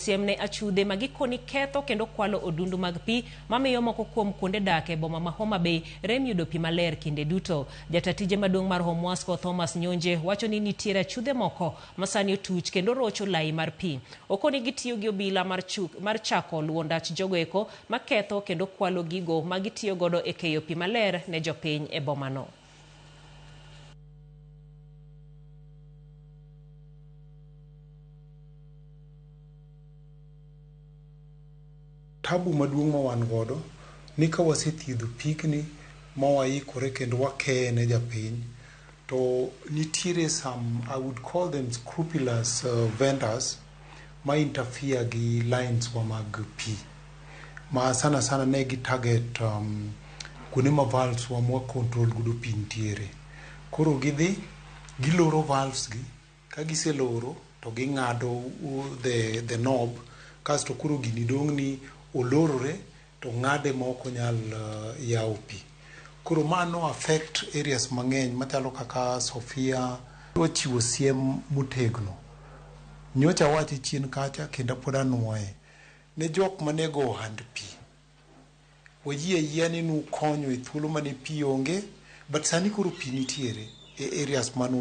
Siemne Achudhe magikoni ketho kendo kwalo odundu mag pi mamiyo moko kuom kuonde dak e boma ma Homabay rem yudo pi maler kinde duto. Jatatije maduong' mar HOMAWASCO Thomas Nyonje wacho ni nitiere achudhe moko masani otuch kendo rocho lai mar pi. Okoni gitiyo gi obila mar chako luwo ndach jogo eko maketho kendo kwalo gigo magitiyo godo e keyo pi maler ne jopiny e bomano. Tabu maduong' ma wan godo ni ka wasethiedho pigni ma waikore kendo wakeye ne japiny, to nitiere some, I would call them scrupulous vendors ma interfere gi lines wa mag pi. Ma sana sana ne gi target kuonde ma valves wa mwa control godo pi nitiere. Koro gidhi, giloro valves gi, ka giseloro to ging'ado the knob, kasto koro gini dong' ni olorore to ng'ade ma ok onyal yawo pi. Koro mano affect areas mang'eny machalo kaka Sofia. Wachiwo siem motegno. Nyocha wache chien kacha kendo pod anuoye. Ne jok manego ohand pi. Wayie yie ni nukonyo e thuolo mane pi onge, but sani koro pi nitiere e areas mano